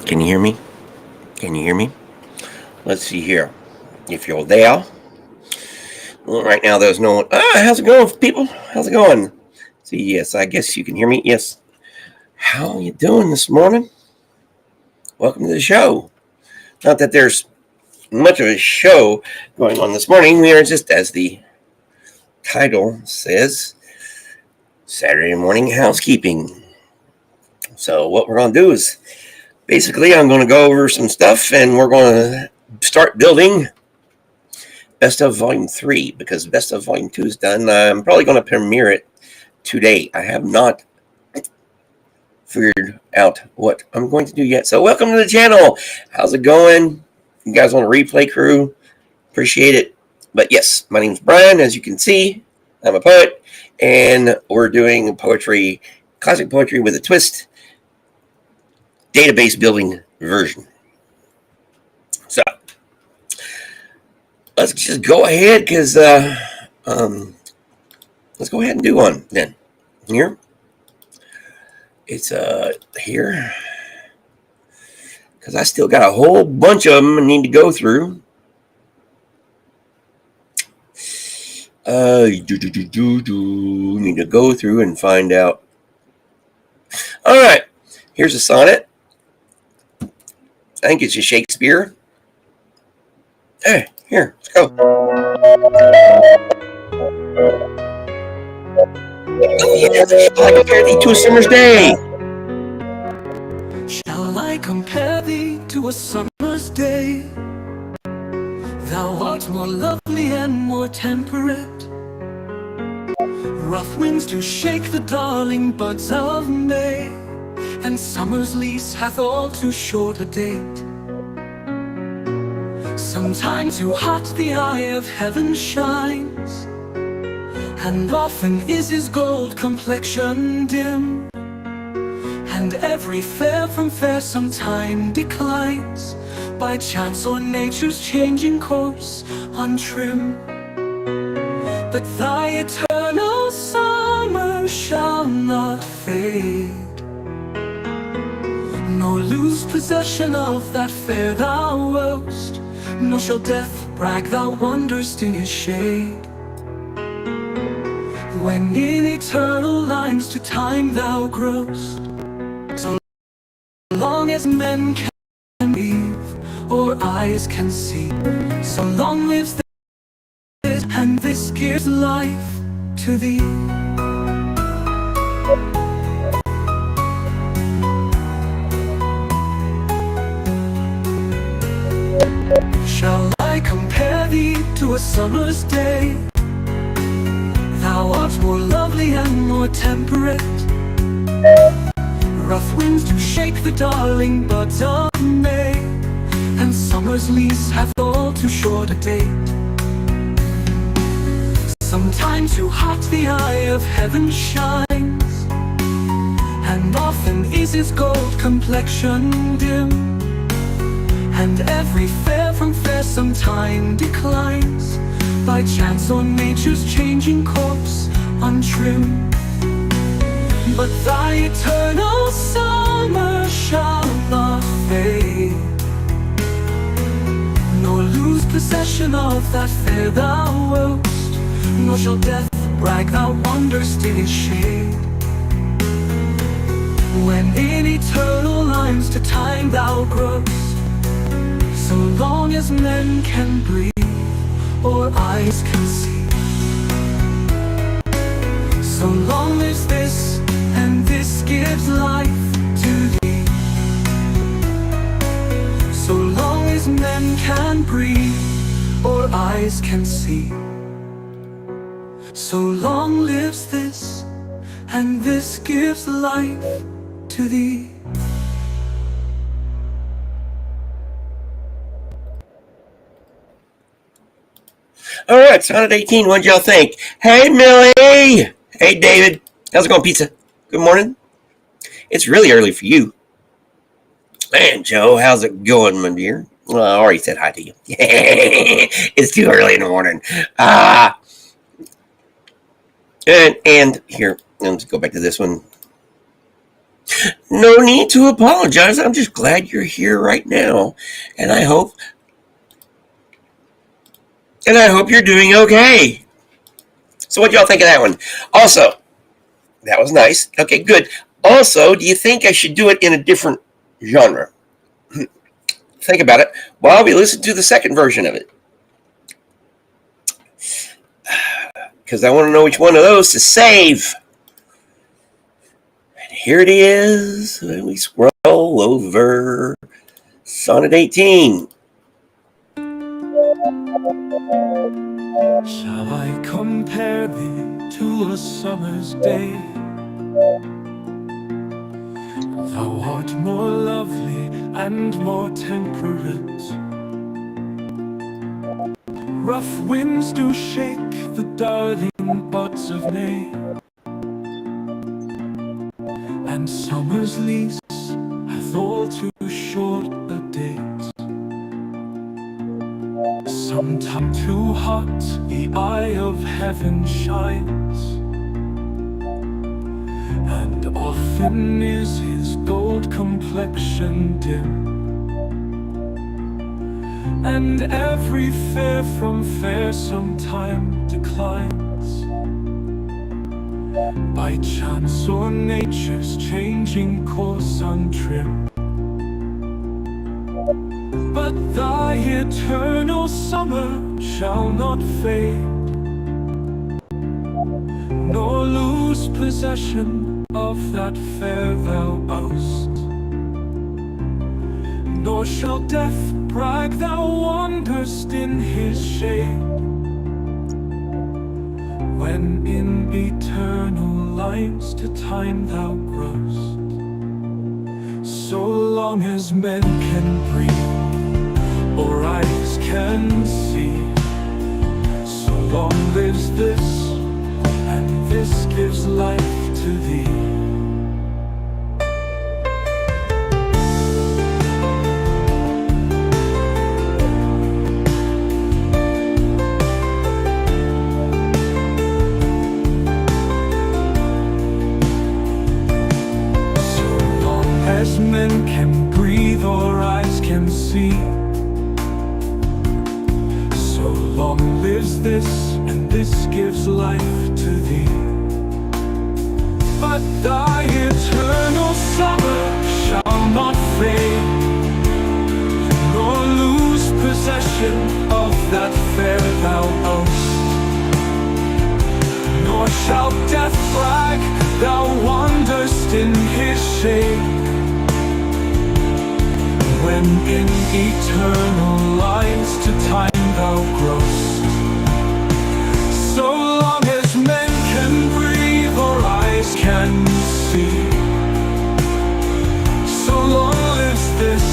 Can you hear me? Can you hear me? Let's see here. If you're there. Well, right now there's no one. How's it going, people? How's it going? See, yes, I guess you can hear me. Yes. How are you doing this morning? Welcome to the show. Not that there's much of a show going on this morning. We are just, as the title says, Saturday morning housekeeping. So what we're going to do is basically I'm going to go over some stuff and we're going to start building Best of Volume 3 because Best of Volume 2 is done. I'm probably going to premiere it today. I have not figured out what I'm going to do yet. So welcome to the channel. How's it going? You guys on the replay crew? Appreciate it. But yes, my name's Brian. As you can see, I'm a poet and we're doing poetry, classic poetry with a twist, database building version. So let's just go ahead because let's go ahead and do one then. Here. It's here because I still got a whole bunch of them I need to go through. Need to go through and find out. All right, here's a sonnet. I think it's just Shakespeare. Hey, here, let's go. Oh yeah, shall I compare thee to a summer's day? Shall I compare thee to a summer's day? Thou art more lovely and more temperate. Rough winds do shake the darling buds of May, and summer's lease hath all too short a date. Sometimes too hot the eye of heaven shines, and often is his gold complexion dim, and every fair from fair sometime declines, by chance or nature's changing course untrim. But thy eternal summer shall not fade, nor lose possession of that fair thou wast, nor shall death brag thou wanderst in his shade. When in eternal lines to time thou growst, so long as men can breathe or eyes can see, so long lives this, and this gives life to thee. Shall I compare thee to a summer's day? Thou art more lovely and more temperate. Rough winds do shake the darling buds of May, and summer's lease hath all too short a date. Sometimes too hot the eye of heaven shines, and often is his gold complexion dim, and every fair from fair sometime declines, by chance or nature's changing course untrim. But thy eternal summer shall not fade, nor lose possession of that fair thou wast, nor shall death brag thou wanderst in his shade. When in eternal lines to time thou growst, so long as men can breathe or eyes can see, so long as this, and this gives life to thee. So long as men can breathe or eyes can see, so long lives this, and this gives life to thee. All right, sonnet 18. What'd y'all think? Hey, Millie. Hey, David. How's it going, pizza? Good morning. It's really early for you. And Joe, how's it going, my dear? Well, I already said hi to you. It's too early in the morning. And here, let's go back to this one. No need to apologize. I'm just glad you're here right now. And I hope you're doing okay. So what do y'all think of that one? Also, that was nice. Okay, good. Also, do you think I should do it in a different genre? Think about it while we listen to the second version of it. Because I want to know which one of those to save. And here it is. We scroll over Sonnet 18. Shall I compare thee to a summer's day? Thou art more lovely and more temperate. Rough winds do shake the darling buds of May, and summer's lease hath all too short a date. Sometime too hot the eye of heaven shines, and often is his gold complexion dim, and every fair from fair sometime declines, by chance or nature's changing course untrimmed. But thy eternal summer shall not fade, nor lose possession of that fair thou owest, nor shall death brag thou wanderst in his shade, when in eternal lines to time thou growest. So long as men can breathe or eyes can see, so long lives this, and this gives life to thee. As men can breathe or eyes can see, so long lives this, and this gives life to thee. But thy eternal summer shall not fade, nor lose possession of that fair thou owest, nor shall death brag thou wanderst in his shade, when in eternal lines to time thou growest. So long as men can breathe or eyes can see, so long lives this,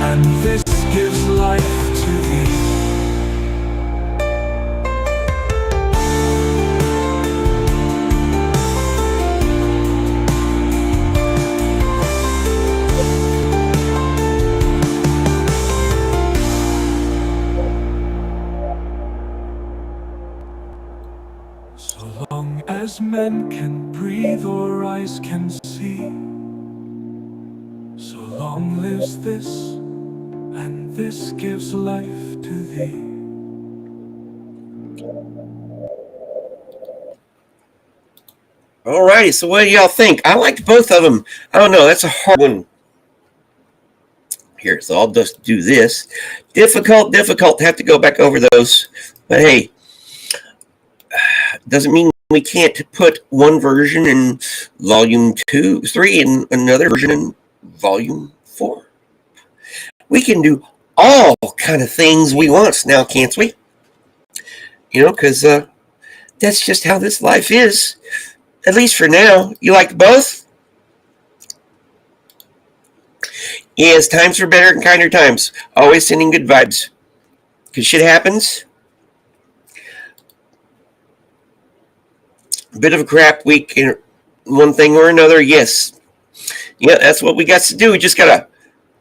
and this gives life to thee. So long as men can breathe or eyes can see, so long lives this, and this gives life to thee. Alrighty, so what do y'all think? I liked both of them. I don't know, that's a hard one. Here, so I'll just do this. Difficult, have to go back over those. But hey, doesn't mean we can't put one version in volume 3 and another version in volume 4. We can do all kind of things we want now, can't we? You know, because that's just how this life is. At least for now. You like both? Yes, times for better and kinder times. Always sending good vibes. Because shit happens. A bit of a crap week in one thing or another, yes. Yeah, that's what we got to do. We just gotta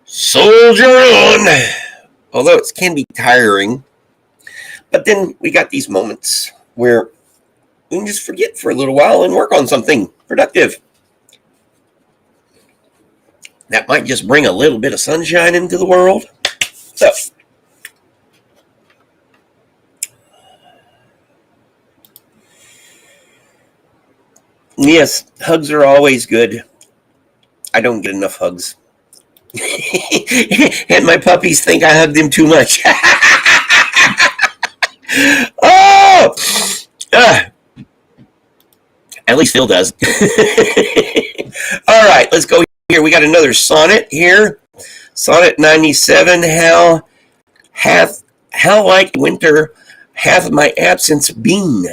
soldier on. Although it can be tiring. But then we got these moments where we can just forget for a little while and work on something productive. that might just bring a little bit of sunshine into the world. So, yes, hugs are always good. I don't get enough hugs. And my puppies think I hug them too much. Oh! At least Phil does. All right, let's go here. We got another sonnet here. Sonnet 97. How like winter hath my absence been?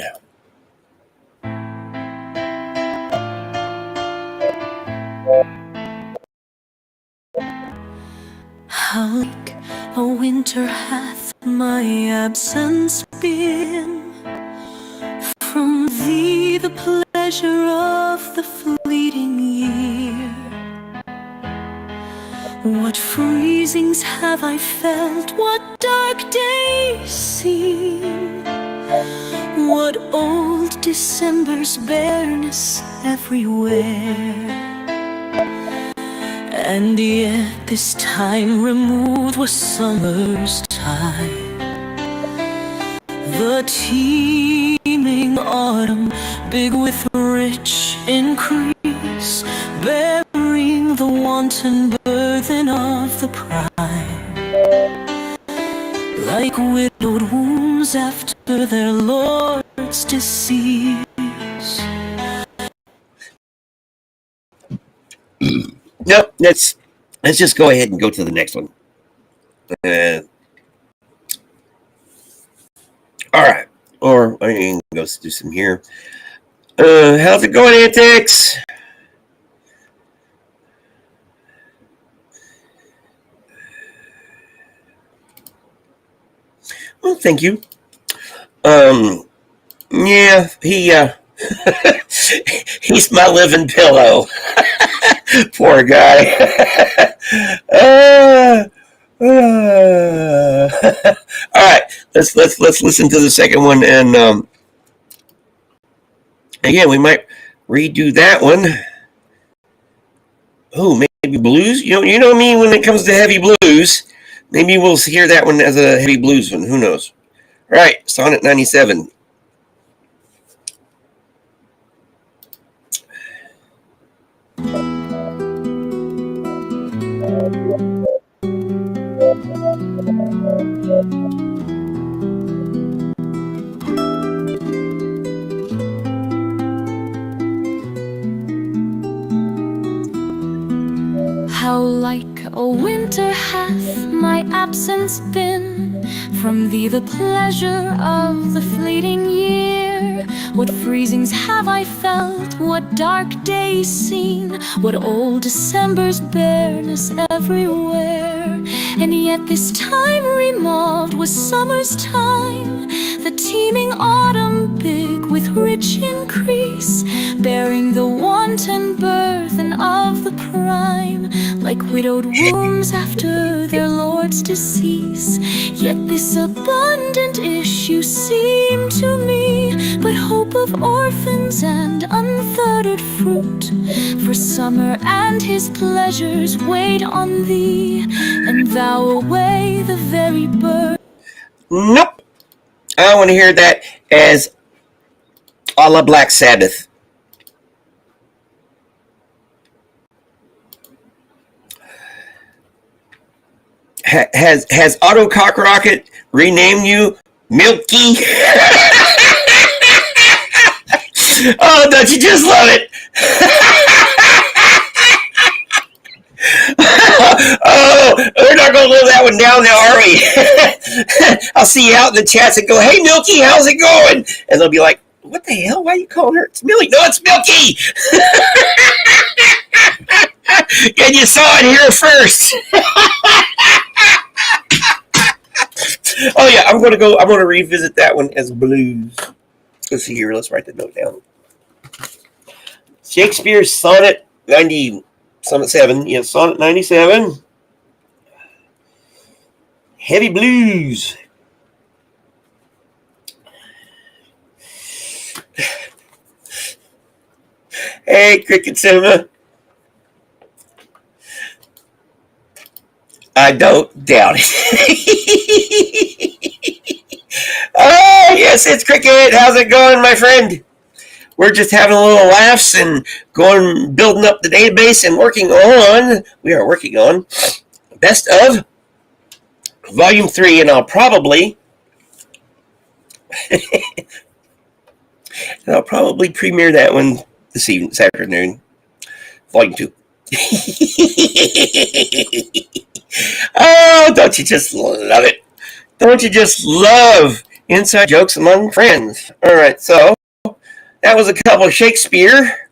How like a winter hath my absence been from thee, the pleasure of the fleeting year. What freezings have I felt, what dark days seen, what old December's bareness everywhere. And yet this time removed was summer's tide, the teeming autumn, big with rich increase, bearing the wanton burthen of the prime, like widowed wombs after their lord's decease. Nope, let's just go ahead and go to the next one. All right, or I can go do some here. How's it going, Antics? Well, thank you. Yeah, he's my living pillow. Poor guy. All right, let's listen to the second one, and again, we might redo that one. Oh, maybe blues. You know me when it comes to heavy blues. Maybe we'll hear that one as a heavy blues one. Who knows? All right, Sonnet 97. How like a winter hath my absence been from thee, the pleasure of the fleeting year. What freezings have I felt, what dark days seen, what old December's bareness everywhere. And yet this time remote was summer's time, the teeming autumn big with rich increase, bearing the wanton burthen of the prime, like widowed wombs after their lord's decease. Yet this abundant issue seemed to me but hope of orphans and unthuttered fruit, for summer and his pleasures wait on thee, and thou away the very bird. Nope. I want to hear that as a la Black Sabbath. Has Otto Cockrocket renamed you Milky? Oh, don't you just love it? Oh, we're not going to live that one down now, are we? I'll see you out in the chats and go, hey, Milky, how's it going? And they'll be like, what the hell? Why are you calling her? It's Millie. No, it's Milky. And you saw it here first. Oh, yeah, I'm going to revisit that one as blues. Let's see here. Let's write the note down. Shakespeare's Sonnet 7. Yeah, Sonnet 97. Heavy blues. Hey, Cricket Cinema. I don't doubt it. Oh, yes, it's Cricket. How's it going, my friend? We're just having a little laughs and building up the database and we are working on Best of Volume 3, and I'll probably premiere that one this afternoon. Volume 2. Oh, don't you just love it? Don't you just love inside jokes among friends? All right, so that was a couple of Shakespeare.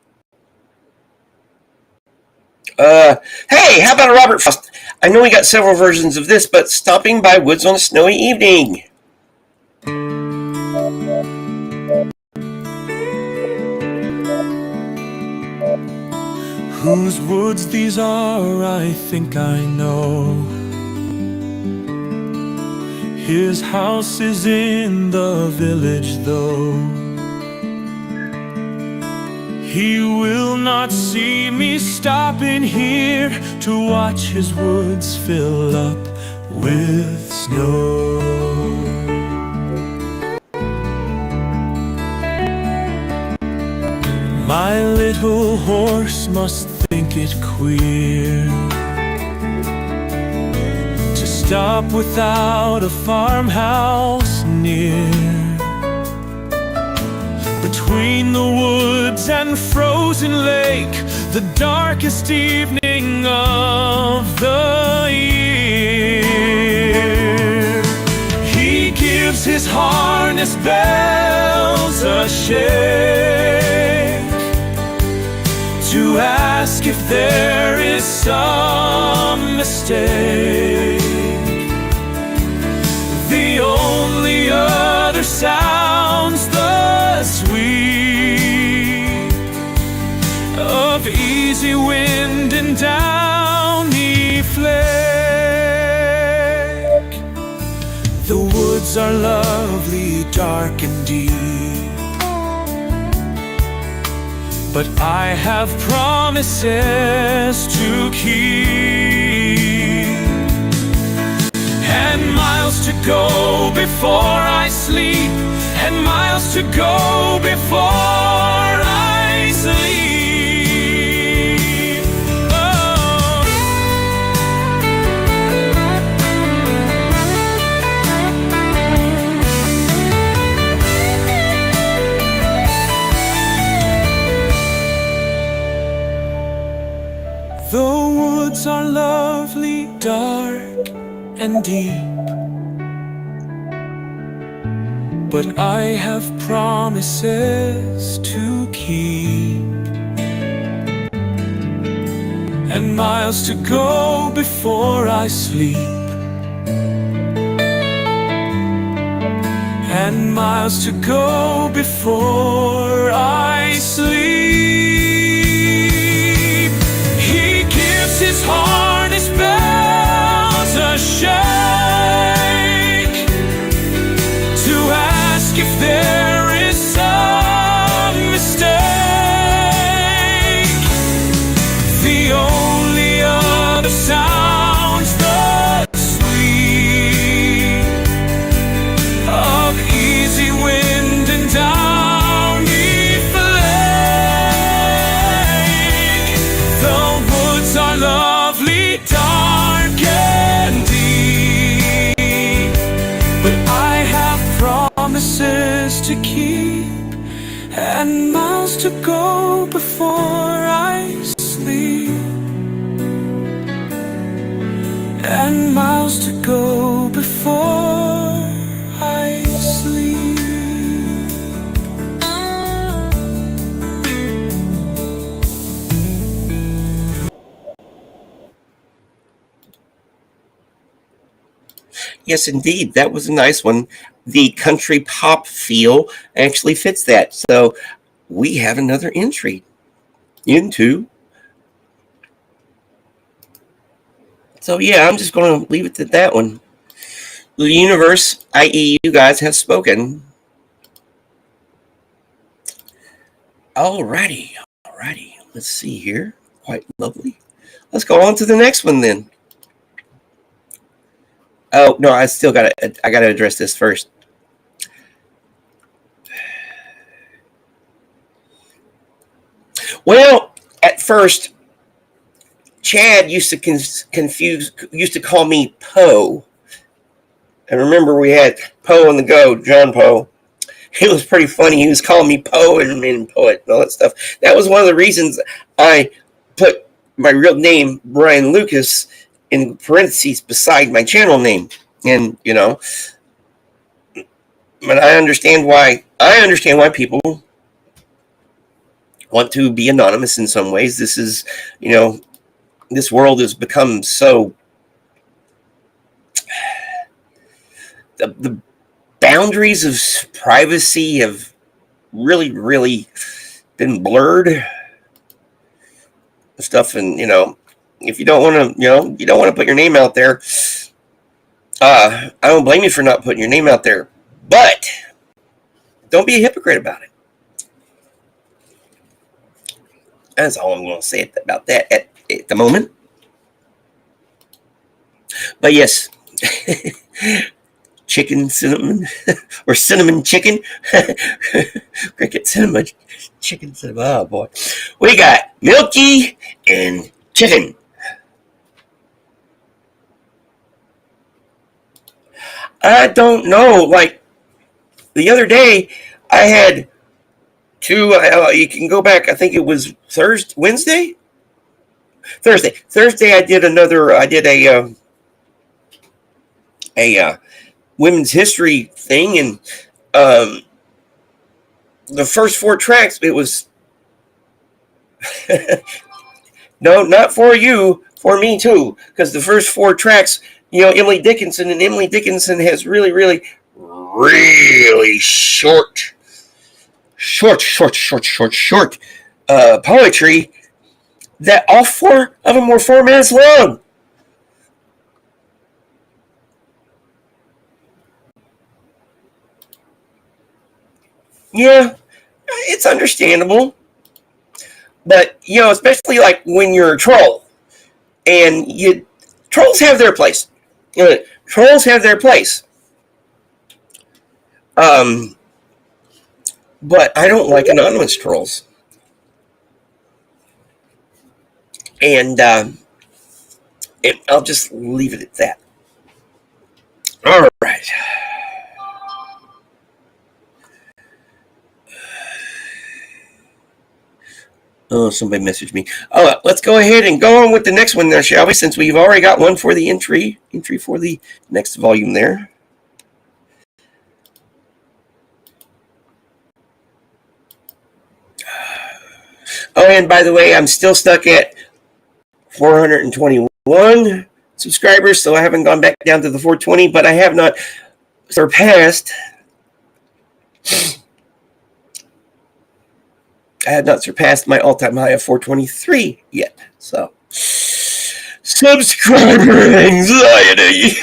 Hey, how about a Robert Frost? I know we got several versions of this, but Stopping by Woods on a Snowy Evening. Whose woods these are, I think I know. His house is in the village, though. He will not see me stopping here to watch his woods fill up with snow. My little horse must think it queer to stop without a farmhouse near. Between the woods and frozen lake, the darkest evening of the year, he gives his harness bells a shake to ask if there is some mistake. The only other sounds the sweep of easy wind and downy flake. The woods are lovely, dark and deep, but I have promises to keep, and miles to go before I sleep, and miles to go before I sleep. The woods are lovely, dark and deep, but I have promises to keep, and miles to go before I sleep, and miles to go before I sleep. His harness bells a shake to ask if there is some mistake. The only other sounds the sweep of easy wind and downy flake. The woods are lovely, dark and deep, but I have promises to keep, and miles to go before I sleep, and miles to go before I sleep. Yes, indeed. That was a nice one. The country pop feel actually fits that. So we have another entry into. So yeah, I'm just going to leave it at that one. The universe, i.e. you guys, have spoken. Alrighty. Let's see here. Quite lovely. Let's go on to the next one then. Oh no, I gotta address this first. Well, at first, Chad used to call me Poe. And remember, we had Poe on the go, John Poe. It was pretty funny. He was calling me Poe and poet and all that stuff. That was one of the reasons I put my real name, Brian Lucas, in parentheses beside my channel name. And, but I understand why people want to be anonymous in some ways. This is, this world has become so the boundaries of privacy have really, really been blurred. Stuff, and if you don't want to, put your name out there. I don't blame you for not putting your name out there, but don't be a hypocrite about it. That's all I'm going to say about that at the moment. But yes, chicken cinnamon or cinnamon chicken. Cricket cinnamon chicken cinnamon. Oh boy, we got Milky and chicken. I don't know. Like the other day, I had two. You can go back. I think it was Thursday. Thursday, I did a women's history thing, and the first 4 tracks, it was no, not for you, for me too, because the first 4 tracks, Emily Dickinson has really, really, really short poetry that all 4 of them were 4 minutes long. Yeah, it's understandable. But, especially like when you're a troll, and trolls have their place. Trolls have their place. But I don't like anonymous trolls. And I'll just leave it at that. All right. Oh, somebody messaged me. Oh, let's go ahead and go on with the next one there, shall we? Since we've already got one for the entry for the next volume there. Oh, and by the way, I'm still stuck at 421 subscribers, so I haven't gone back down to the 420, but I have not surpassed. I have not surpassed my all-time high of 423 yet. So, subscriber anxiety.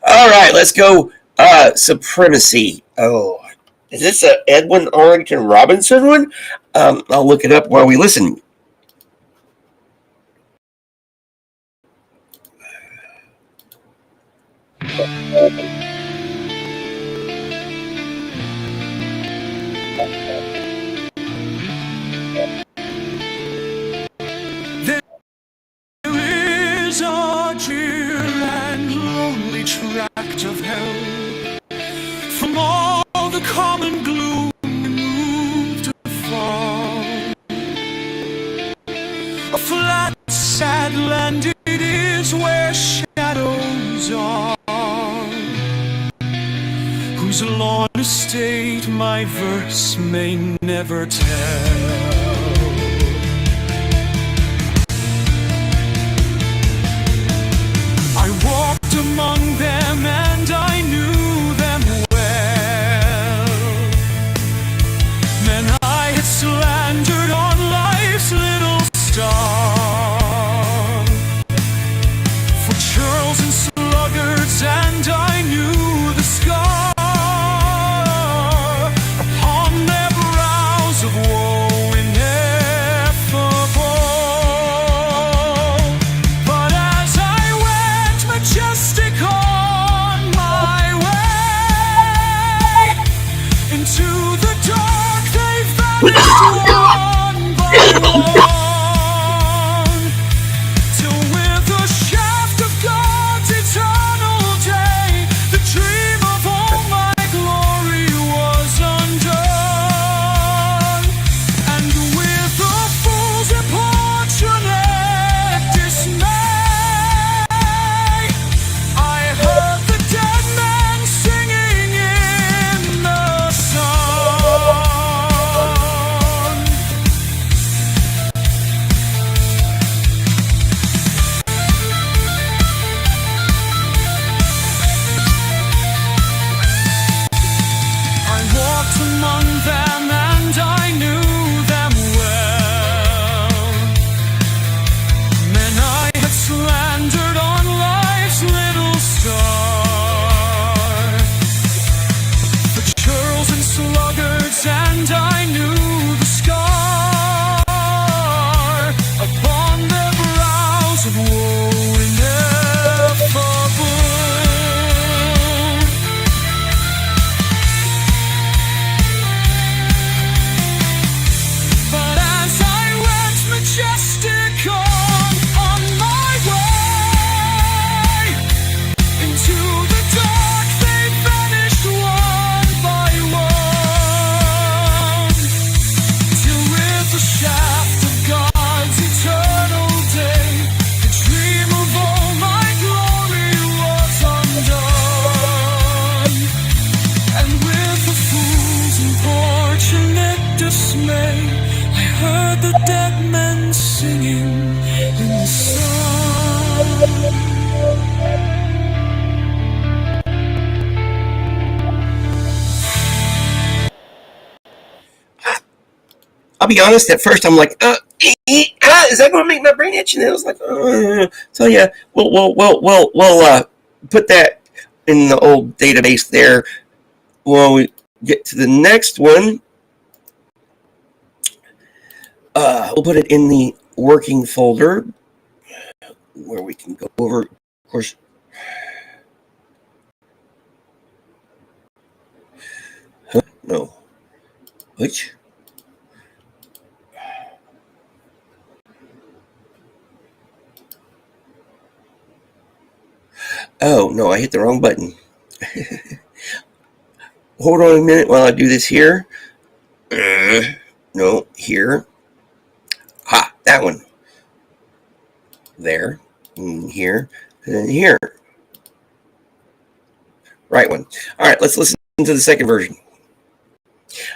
All right, let's go. Supremacy. Oh, is this a Edwin Arlington Robinson one? I'll look it up while we listen. Tract of hell, from all the common gloom moved afar. A flat, sad land it is where shadows are, whose lorn estate my verse may never tell. I walked among them and I knew them well. Men I had slandered on life's little star, for churls and sluggards, and I knew the scar upon their brows of woe in one by one, till with the shaft of God's eternal day, the dream of all my glory was undone. And with the fool's importunate dismay, I heard the dead man singing in the sun. I walked among them and I knew them well. Men I had slandered on life's little star, the churls and sluggards, and I knew the scar upon their brows of woe ineffable. But as I went majestic on my way, into the dark they vanished one by one, till with the shaft of God's eternal day, the dream of all my glory was undone. And with the fool's importunate dismay, I heard the dead men singing in the sun. I'll be honest. At first, I'm like, is that going to make my brain itch? And then I was like, so yeah, we'll put that in the old database there. When we get to the next one, we'll put it in the working folder where we can go over, of course. No. Which? Oh, no, I hit the wrong button. Hold on a minute while I do this here. No, here. Ha, that one. There, and here, and then here. Right one. All right, let's listen to the second version.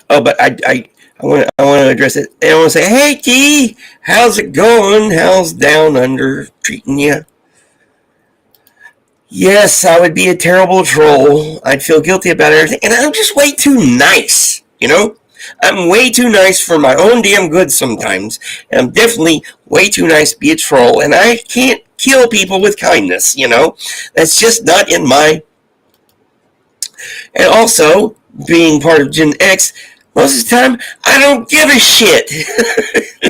Oh, but I want to address it. I want to say, hey, Key, how's it going? How's Down Under treating you? Yes, I would be a terrible troll. I'd feel guilty about everything, and I'm just way too nice, you know? I'm way too nice for my own damn good sometimes, and I'm definitely way too nice to be a troll, and I can't kill people with kindness, you know? That's just not in my... And also, being part of Gen X, most of the time, I don't give a shit.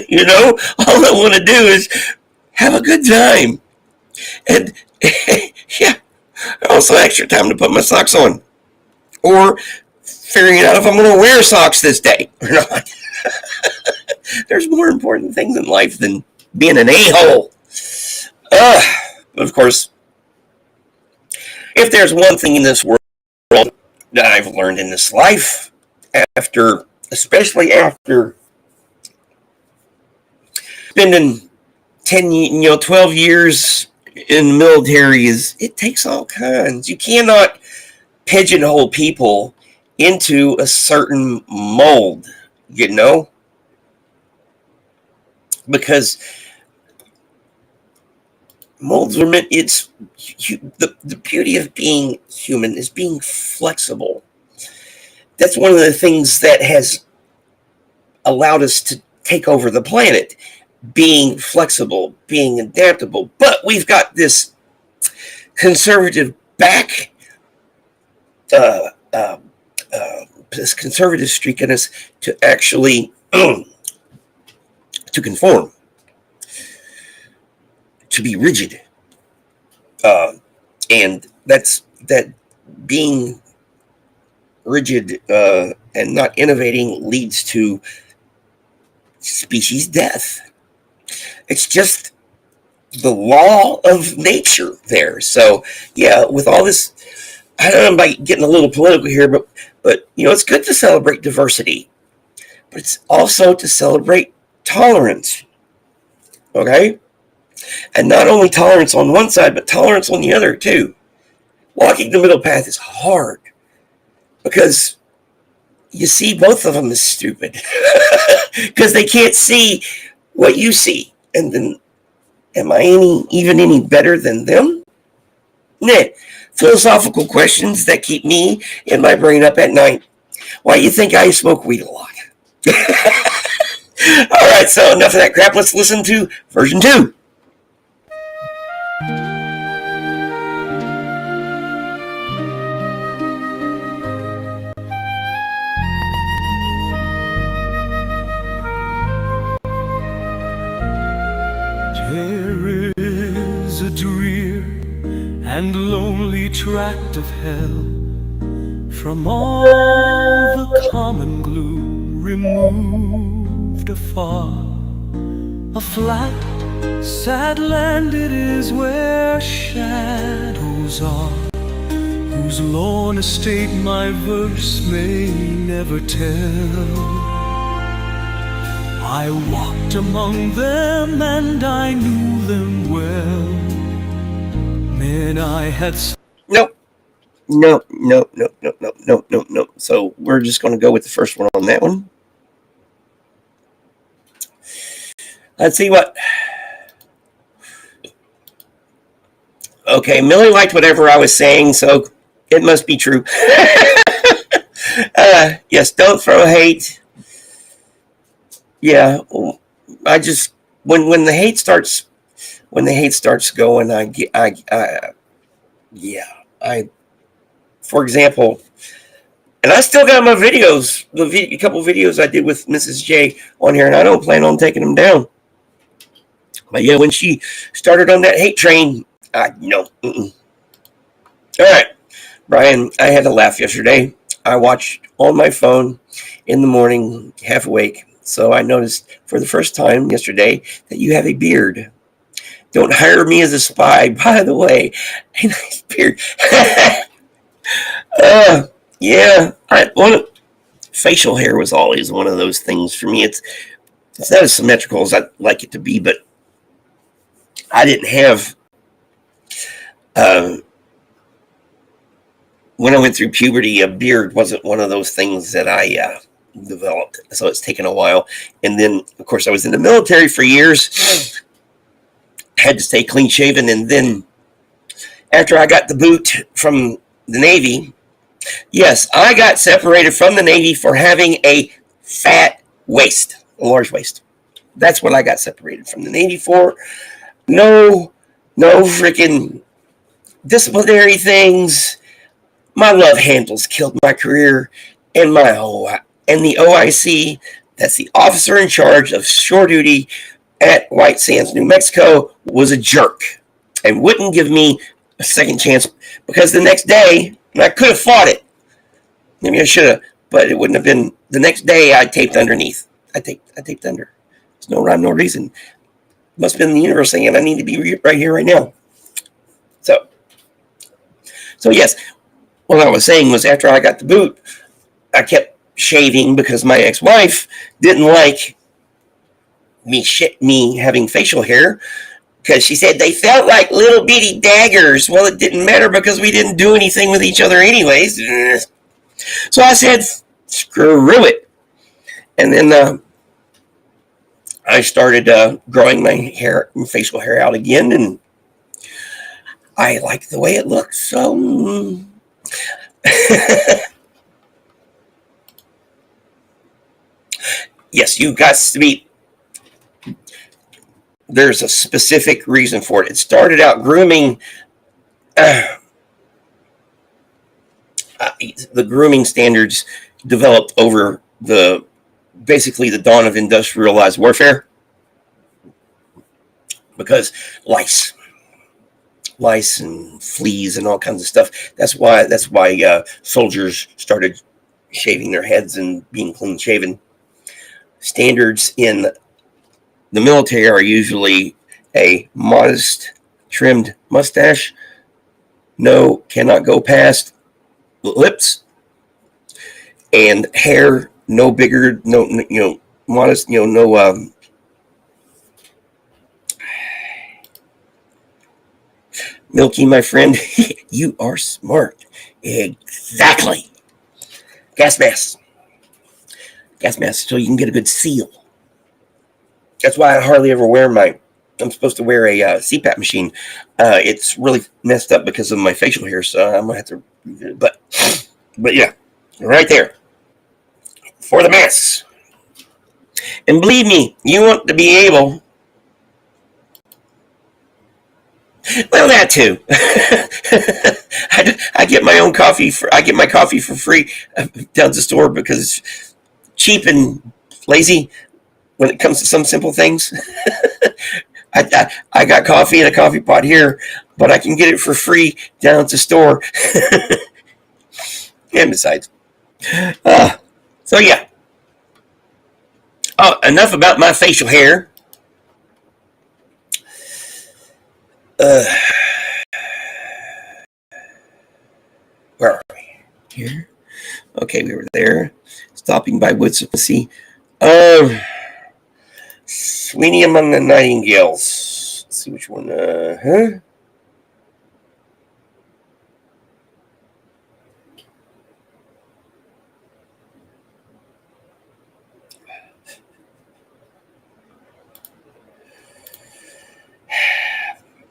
You know? All I want to do is have a good time. And, yeah, also extra time to put my socks on. Or figuring out if I'm going to wear socks this day or not. There's more important things in life than being an a-hole. Of course, if there's one thing in this world that I've learned in this life, especially after spending 12 years in the military, is it takes all kinds. You cannot pigeonhole people into a certain mold, you know? Because molds are meant, the beauty of being human is being flexible. That's one of the things that has allowed us to take over the planet, being flexible, being adaptable. But we've got this conservative this conservative streak in us to actually to conform, to be rigid, and that being rigid and not innovating leads to species death. It's just the law of nature there. So yeah, with all this, I don't know about getting a little political here, but it's good to celebrate diversity, but it's also to celebrate tolerance. Okay? And not only tolerance on one side, but tolerance on the other too. Walking the middle path is hard because you see both of them as stupid because they can't see what you see. And then, am I any better than them? Nah. Philosophical questions that keep me and my brain up at night. Why do you think I smoke weed a lot? All right, so enough of that crap. Let's listen to version 2. There is a drear and lonely tract of hell, from all the common gloom removed afar. A flat, sad land it is where shadows are, whose lorn estate my verse may never tell. I walked among them and I knew them well. Men I had... Nope. No. So we're just going to go with the first one on that one. Let's see what. Okay, Millie liked whatever I was saying, so it must be true. Yes, don't throw hate. Yeah, I just when the hate starts going, for example, and I still got my videos, a couple videos I did with Mrs. J on here, and I don't plan on taking them down. But yeah, when she started on that hate train, no. All right, Brian, I had to laugh yesterday. I watched on my phone in the morning, half awake. So I noticed for the first time yesterday that you have a beard. Don't hire me as a spy, by the way. A nice beard. Yeah, facial hair was always one of those things for me. It's not as symmetrical as I'd like it to be, but I didn't have. When I went through puberty, a beard wasn't one of those things that I developed, so it's taken a while. And then, of course, I was in the military for years. Had to stay clean shaven, and then after I got the boot from the Navy, yes, I got separated from the Navy for having a fat waist, a large waist. That's what I got separated from the Navy for. No freaking disciplinary things. My love handles killed my career, and the OIC, that's the officer in charge of shore duty at White Sands, New Mexico, was a jerk and wouldn't give me a second chance, because the next day, and I could have fought it. Maybe I should have, but it wouldn't have been. The next day, I taped underneath. I taped under. There's no rhyme, no reason. Must have been the universe saying I need to be right here, right now. So yes, what I was saying was, after I got the boot, I kept shaving because my ex-wife didn't like me having facial hair, because she said they felt like little bitty daggers. Well, it didn't matter because we didn't do anything with each other anyways. So I said, screw it. And then I started growing my facial hair out again, and I like the way it looks. So yes, you got to be. There's a specific reason for it. It started out grooming. The grooming standards developed over basically the dawn of industrialized warfare, because lice and fleas and all kinds of stuff. That's why soldiers started shaving their heads and being clean shaven. standards in the military are usually a modest trimmed mustache, no, cannot go past lips, and hair no bigger, no, modest, no, Milky, my friend, you are smart. Exactly. Gas mask. Gas mask so you can get a good seal. That's why I hardly ever wear I'm supposed to wear a CPAP machine. It's really messed up because of my facial hair, so I'm going to have to, but yeah, right there. For the masks. And believe me, you want to be able, well, that too. I get my own coffee I get my coffee for free down the store because it's cheap and lazy when it comes to some simple things. I got coffee in a coffee pot here, but I can get it for free down at the store. And besides, so yeah. Oh, enough about my facial hair. Where are we? Here. Okay, we were there. Stopping by Woodsupply. Sweeney Among the Nightingales. Let's see which one.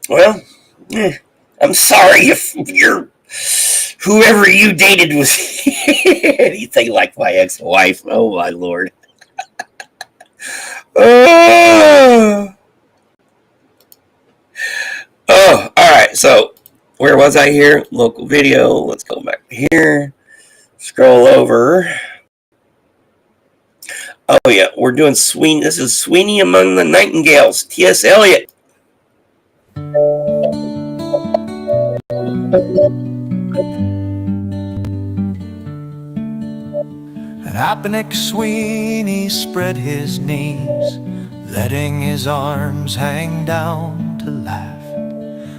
Well, I'm sorry if you're whoever you dated was anything like my ex-wife. Oh my lord. Oh, all right. So where was I here? Local video. Let's go back here. Scroll over. Oh yeah, we're doing Sweeney. This is Sweeney Among the Nightingales. T.S. Eliot. At Apponeck Sweeney spread his knees, letting his arms hang down to laugh.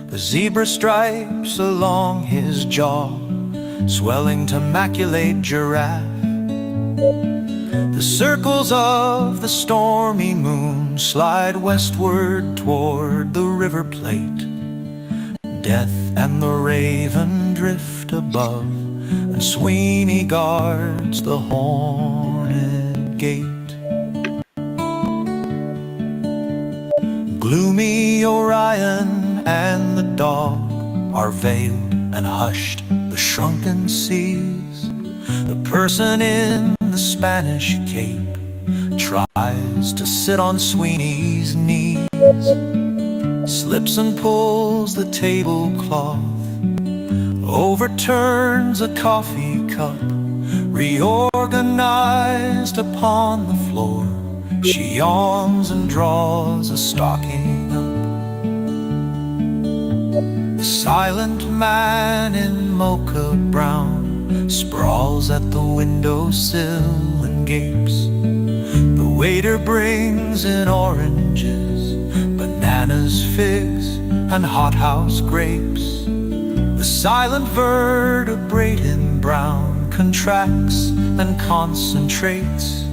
The zebra stripes along his jaw, swelling to maculate giraffe. The circles of the stormy moon slide westward toward the river plate. Death and the raven drift above, and Sweeney guards the horned gate. Gloomy Orion and the dog are veiled and hushed the shrunken seas. The person in the Spanish cape tries to sit on Sweeney's knees, slips and pulls the tablecloth, overturns a coffee cup, reorganized upon the floor. She yawns and draws a stocking up. The silent man in mocha brown sprawls at the windowsill and gapes. The waiter brings in oranges, bananas, figs, and hothouse grapes. The silent vertebrate in brown contracts and concentrates,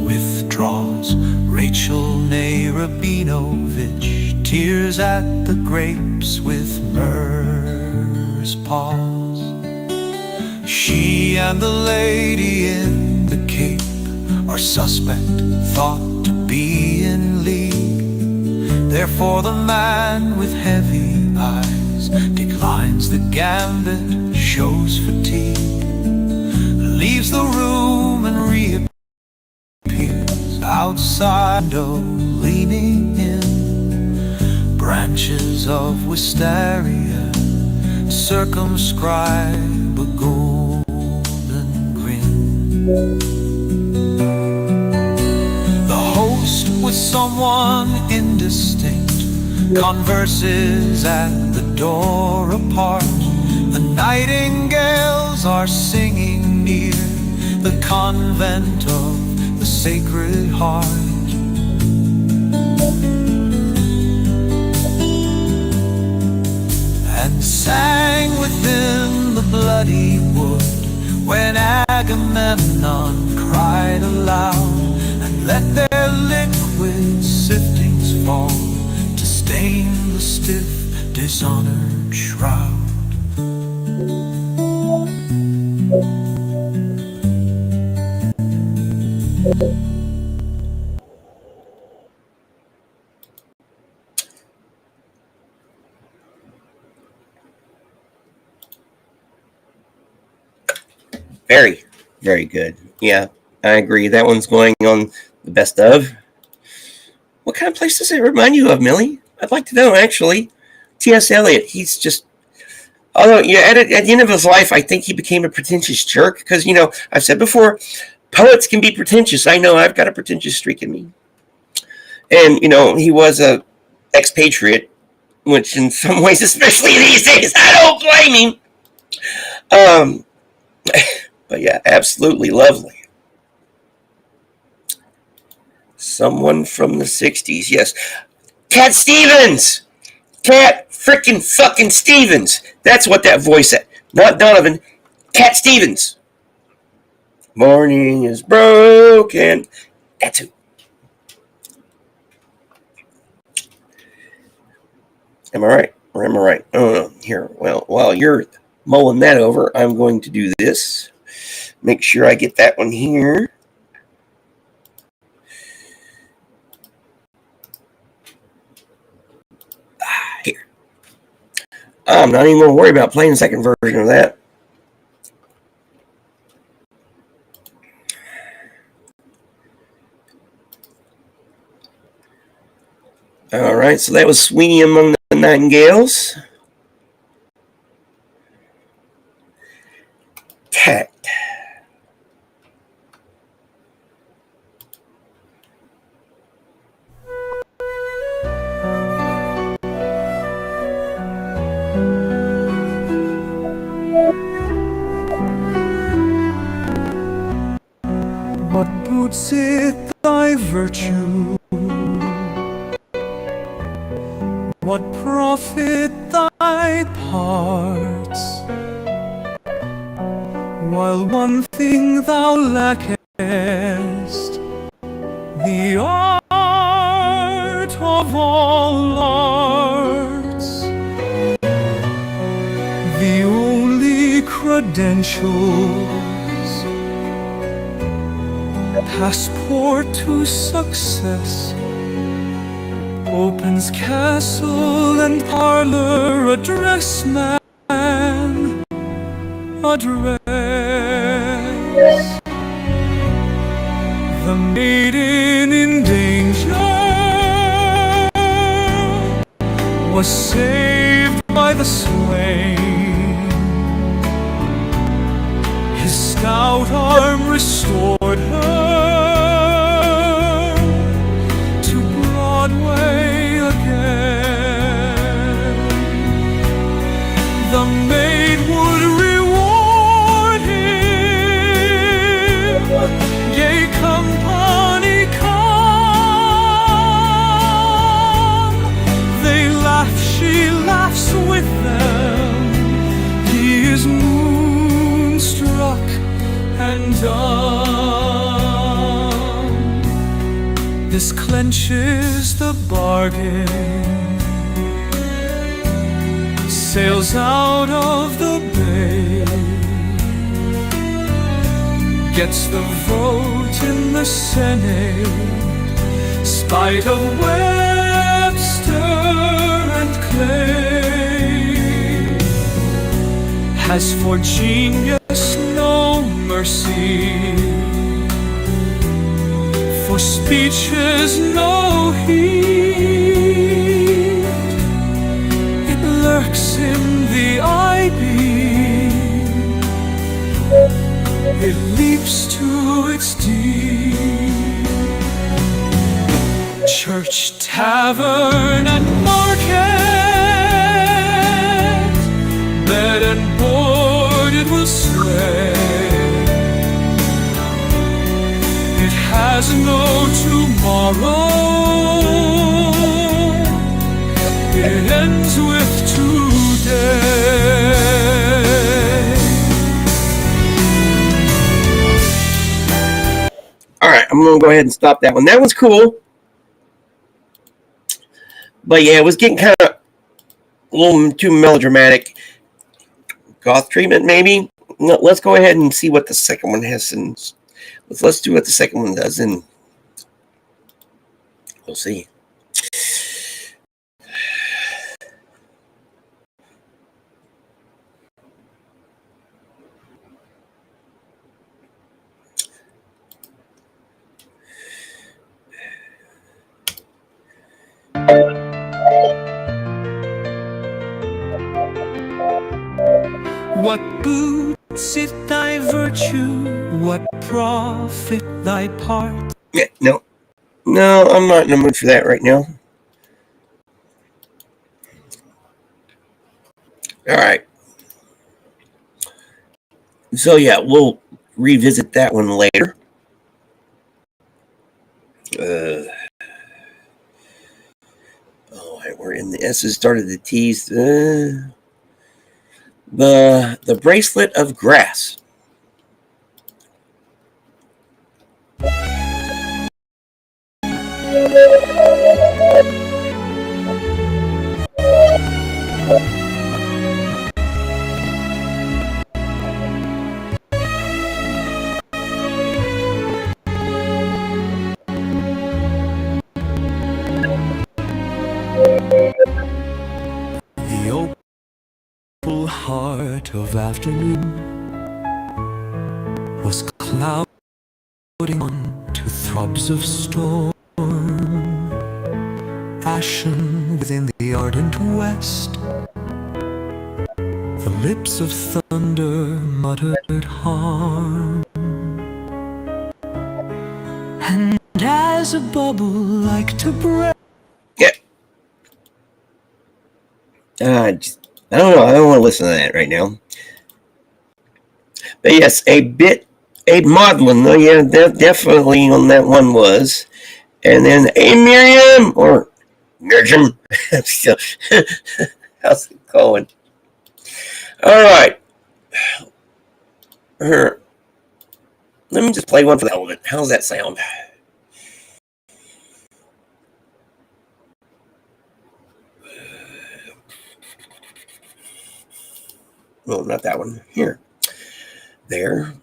withdraws. Rachel Narabinovich tears at the grapes with myrrh's paws. She and the lady in the cape are suspect, thought to be in league. Therefore the man with heavy eyes declines the gambit, shows fatigue, leaves the room and reappears outside window, leaning in. Branches of wisteria circumscribe a golden grin. The host with someone indistinct converses at the door apart. The nightingales are singing near, the convent of the Sacred Heart. And sang within the bloody wood when Agamemnon cried aloud, and let their liquid siftings fall to stain the stiff, dishonored shroud. Very, very good. Yeah, I agree. That one's going on the best of. What kind of place does it remind you of, Millie? I'd like to know, actually. T.S. Eliot, he's just... Although, yeah, at the end of his life, I think he became a pretentious jerk. Because, you know, I've said before, poets can be pretentious. I know I've got a pretentious streak in me. And, you know, he was a expatriate, which in some ways, especially these days, I don't blame him. But yeah, absolutely lovely. Someone from the 60s, yes. Cat Stevens! Cat frickin' fucking Stevens! That's what that voice said. Not Donovan. Cat Stevens. Morning is broken. That's who. Am I right? Or am I right? Oh, no. Here, well, while you're mulling that over, I'm going to do this. Make sure I get that one here. Here. I'm not even going to worry about playing the second version of that. All right, so that was Sweeney Among the Nightingales. Tact. What boots it thy virtue? What profit thy parts? While one thing thou lackest, the art of all arts, the only credentials, passport to success, opens castle and parlor, address man, address. The maiden in danger was saved by the swain. His stout arm restored her to Broadway again. The maid would reward him, gay company come. They laugh, she laughs with them. He is moonstruck and dumb. This clenches the bargain, sails out of the bay, gets the vote in the Senate, spite of Webster and Clay. Has for genius no mercy, for speeches no heed. It lurks in the eye beam, it leaps to its deed. Church, tavern, and market, bed and board it will sway. has no tomorrow. It ends with today. All right, I'm going to go ahead and stop that one. That was cool. But yeah, it was getting kind of a little too melodramatic. Goth treatment, maybe. No, let's go ahead and see what the second one has. And let's do what the second one does, and we'll see. What boots it thy virtue? What profit thy part? Yeah, no, I'm not in the mood for that right now. All right. So yeah, we'll revisit that one later. All right, we're in the S's, started the T's. The bracelet of grass. The opal heart of afternoon was clouding on to throbs of storm. Ashen within the ardent west, the lips of thunder muttered harm. And as a bubble like to break. Yeah. I don't know. I don't want to listen to that right now. But yes, a Maudlin. Oh yeah, definitely on that one was. And then a Miriam or Miriam. How's it going? All right. Let me just play one for the hell of it. How's that sound? No, not that one. Here. There.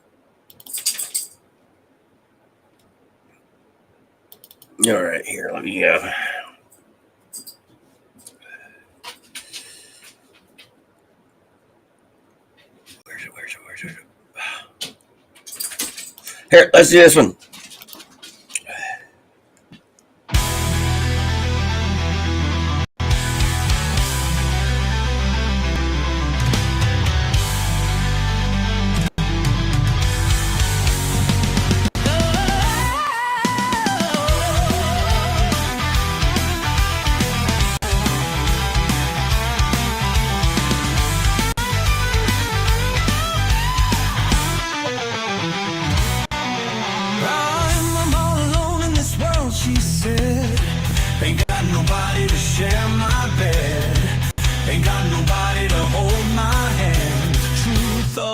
All right, here. Let me Where's it? Here, let's do this one.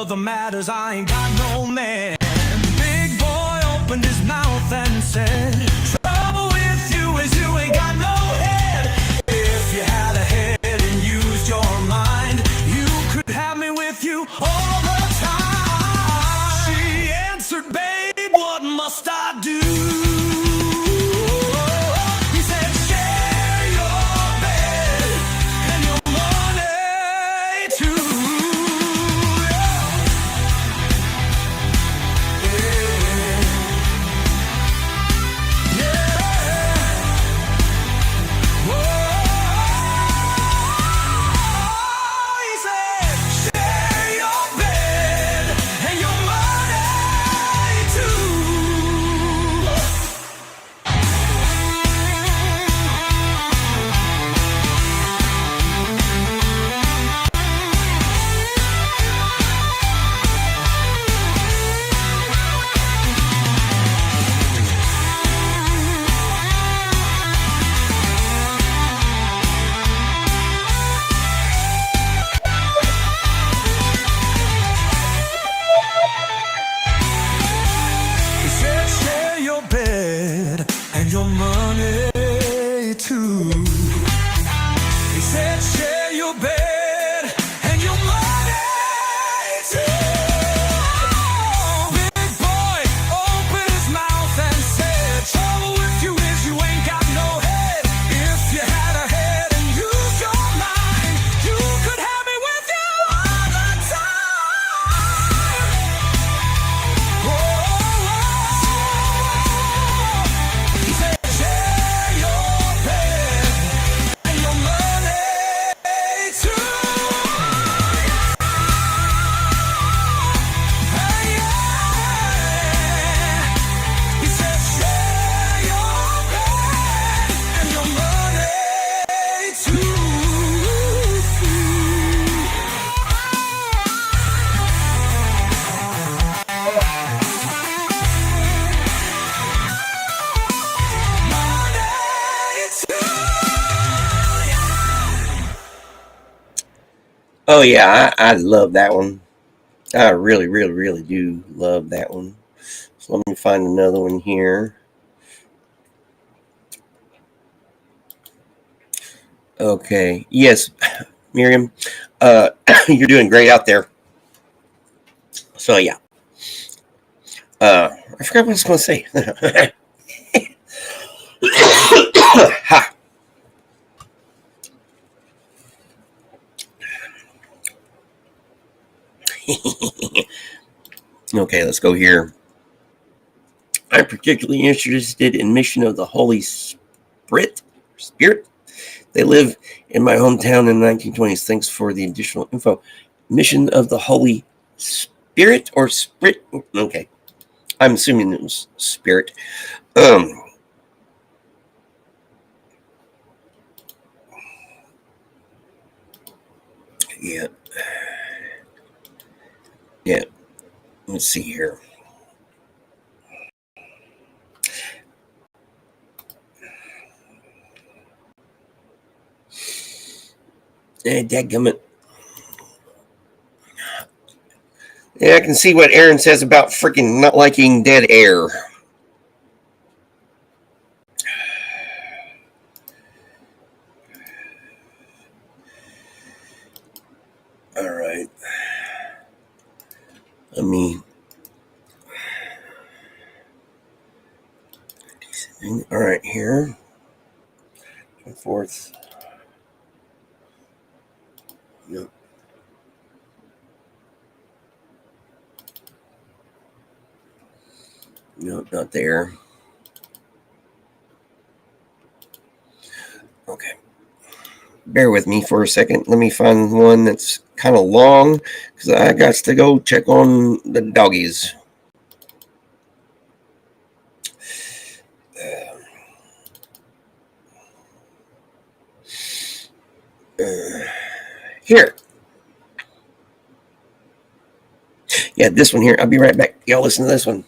The matters, I ain't got no man. Big boy opened his mouth and said, trouble with you is you ain't got no head. If you had a head and used your mind, you could have me with you all the time. She answered, babe, what must I do? He said, share your bed and your money too. Oh yeah, I love that one. I really, really, really do love that one. So let me find another one here. Okay. Yes, Miriam, you're doing great out there. So yeah. I forgot what I was going to say. Ha. Okay, let's go here. I'm particularly interested in mission of the Holy Spirit. Spirit. They live in my hometown in the 1920s. Thanks for the additional info. Mission of the Holy Spirit or Spirit? Okay, I'm assuming it was Spirit. Um, yeah, yeah. Let's see here. Dadgummit. Yeah, I can see what Aaron says about freaking not liking dead air. All right. Let me. All right, here. Fourth. No. No, not there. Okay. Bear with me for a second. Let me find one that's kind of long because I got to go check on the doggies. Here. Yeah, this one here. I'll be right back. Y'all listen to this one.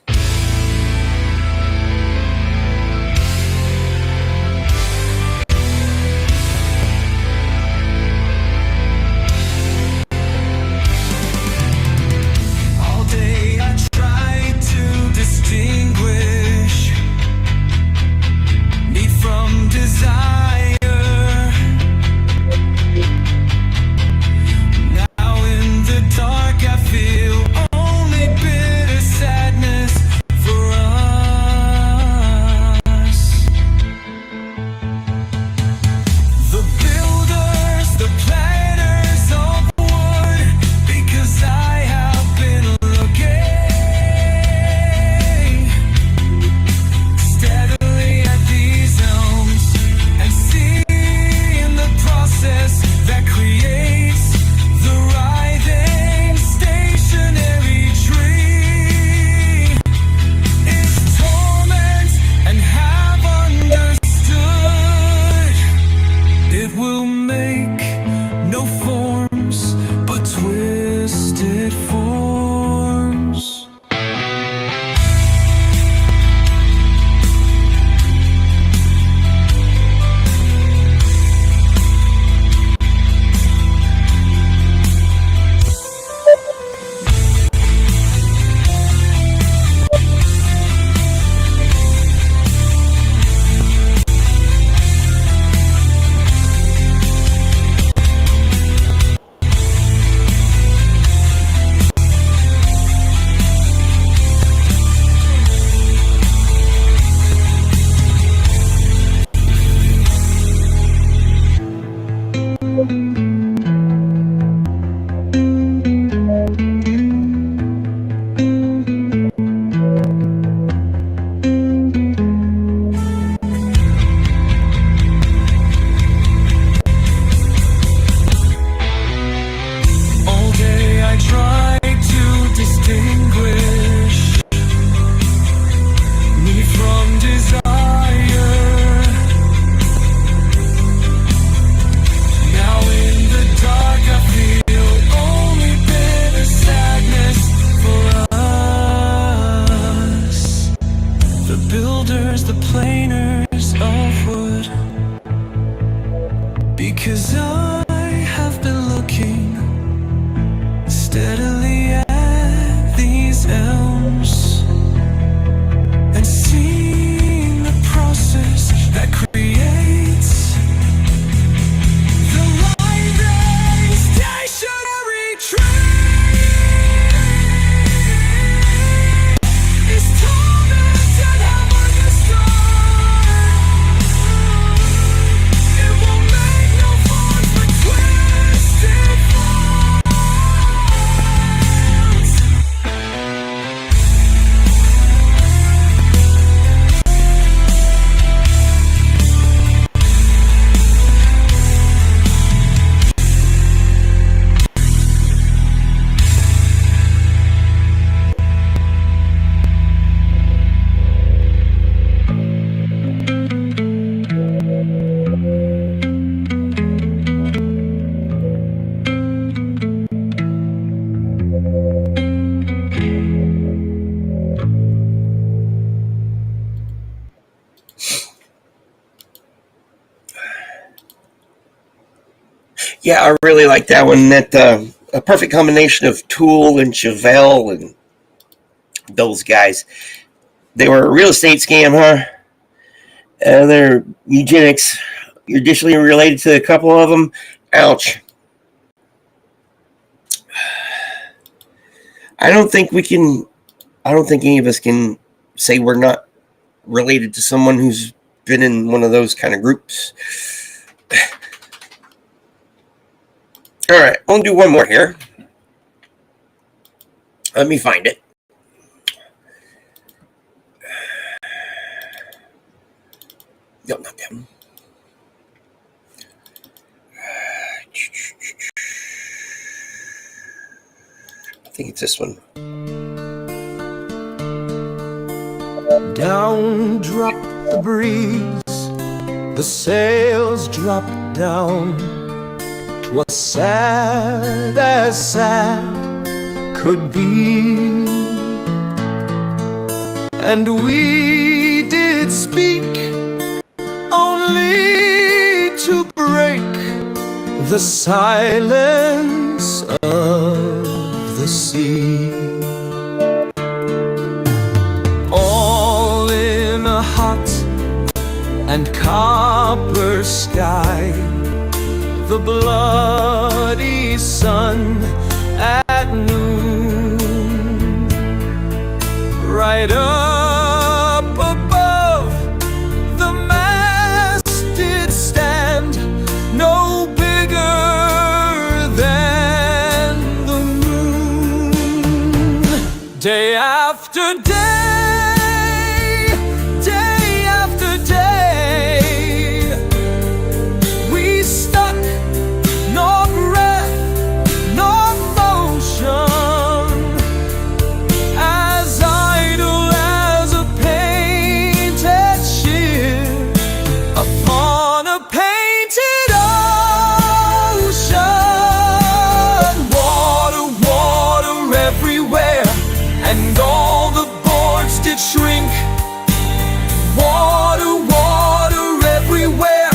Because I have been looking Yeah, I really like that one. That a perfect combination of Tool and Chevelle and those guys. They were a real estate scam, huh? They're eugenics. You're additionally related to a couple of them. Ouch. I don't think we can. I don't think any of us can say we're not related to someone who's been in one of those kind of groups. All right, I'll do one more here. Let me find it. No, not that one. I think it's this one. Down dropped the breeze, the sails dropped down. 'Twas sad as sad could be, and we did speak only to break the silence of the sea. All in a hot and copper sky, the bloody sun at noon, right up above the mast did stand, no bigger than the moon. Day after day, day after day, we stuck, no breath, no motion, as idle as a painted ship upon a painted ocean. Water, water everywhere, and all the boards did shrink. Water, water everywhere,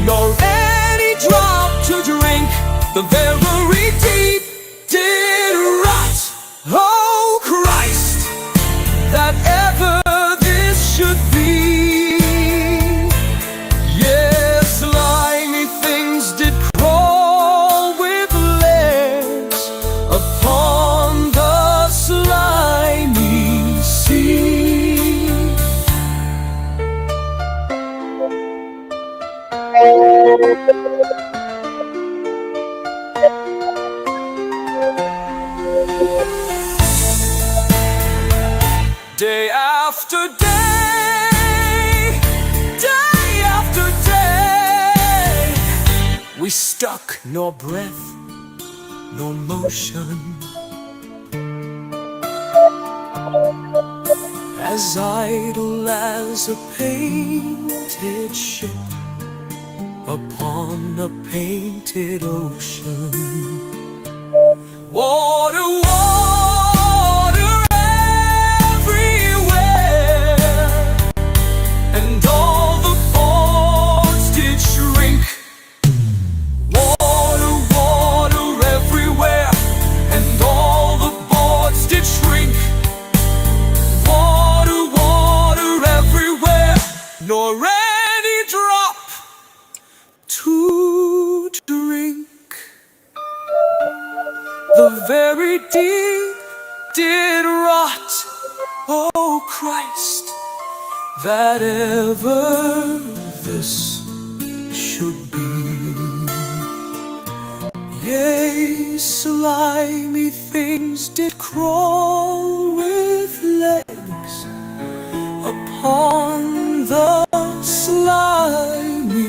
nor any drop to drink. The very deep did rot. Oh Christ, that ever this should be. Yes, slimy things did crawl with legs upon the slimy sea. Day after day, day after day, we stuck, nor breath, nor motion, as idle as a painted ship upon a painted ocean. Water, water everywhere, and all the boards did shrink. Water, water everywhere, and all the boards did shrink. Water, water everywhere, nor any drop to drink. The very deep did rot. Oh Christ, that ever this should be. Yea, slimy things did crawl with legs upon the slimy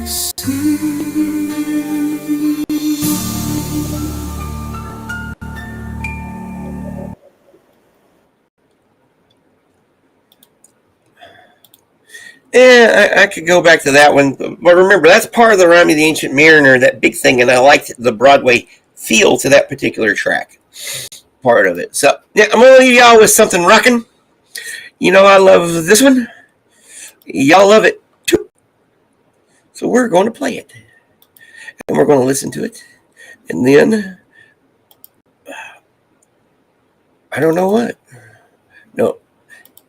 sea. Yeah, I could go back to that one. But remember, that's part of the Rhyme of the Ancient Mariner, that big thing, and I liked the Broadway feel to that particular track. Part of it. So, yeah, I'm going to leave y'all with something rocking. You know I love this one. Y'all love it too. So we're going to play it. and we're going to listen to it. And then, I don't know what. No,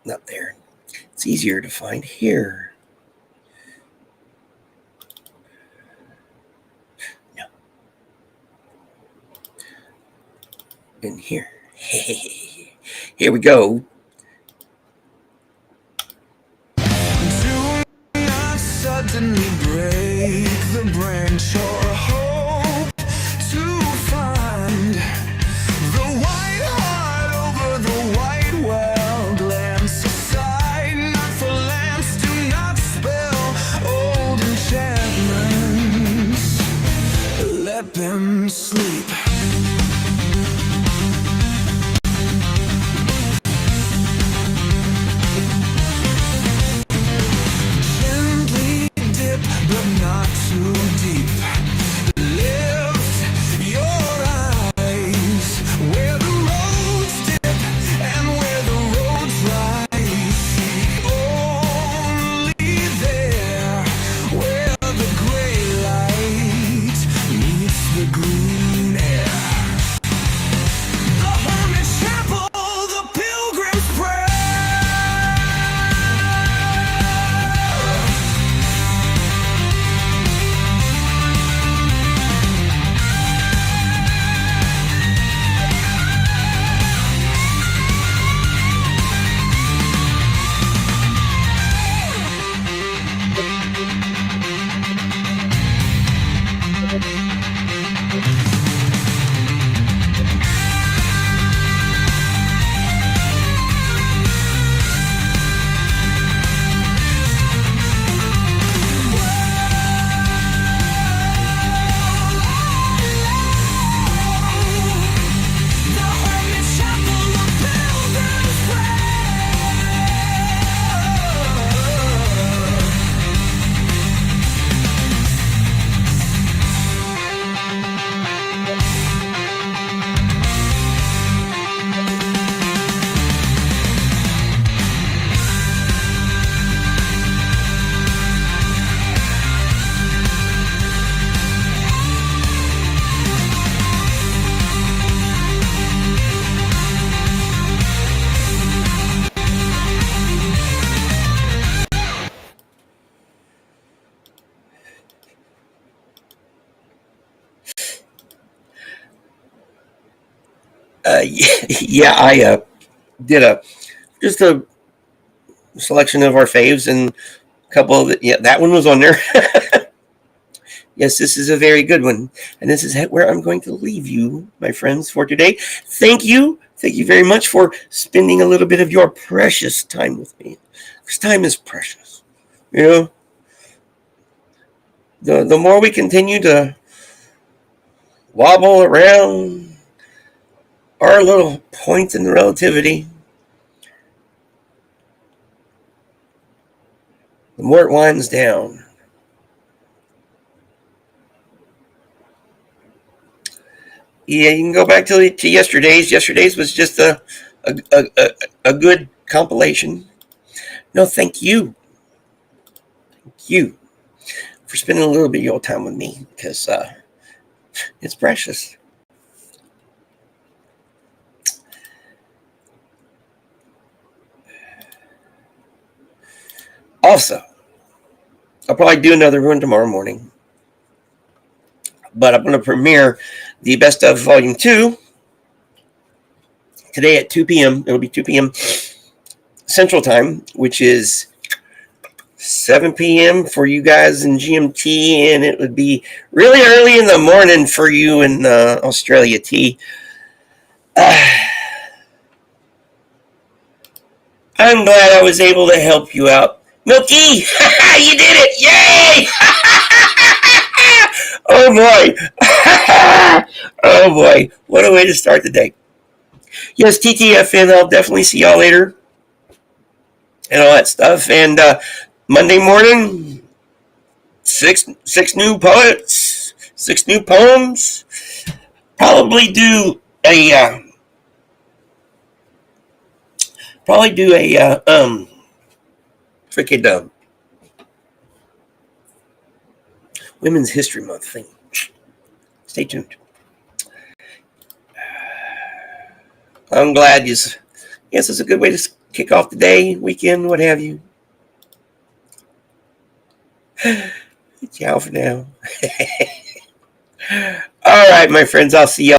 not there. It's easier to find here. No. In here. Here we go. Do not suddenly break the branch or hope to find the white heart over the white well. Glance aside, not for lamps, do not spell old enchantments. Let them sleep. Gently dip, but not too deep. Lift your eyes where the roads dip and where the roads rise. Seek only there where the gray light meets the green air. The hermit chapel, the pilgrim's prayer. Yeah, I did just a selection of our faves, and a couple of yeah, that one was on there. Yes, this is a very good one, and this is where I'm going to leave you, my friends, for today. Thank you very much for spending a little bit of your precious time with me. Because time is precious, you know. The more we continue to wobble around our little points in relativity, the more it winds down. Yeah, you can go back to yesterday's. Yesterday's was just a good compilation. No, thank you. Thank you for spending a little bit of your time with me, because it's precious. Also, I'll probably do another one tomorrow morning, but I'm going to premiere the Best of Volume 2 today at 2 p.m. It'll be 2 p.m. Central Time, which is 7 p.m. for you guys in GMT, and it would be really early in the morning for you in Australia T. I'm glad I was able to help you out. Milky, you did it! Yay! Oh boy! Oh boy! What a way to start the day. Yes, TTFN, I'll definitely see y'all later. And all that stuff. And Monday morning, six new poets, 6 new poems. Probably do a freaking Women's History Month thing. Stay tuned. I'm glad you. Yes, it's a good way to kick off the day, weekend, what have you. Ciao for now. All right, my friends. I'll see you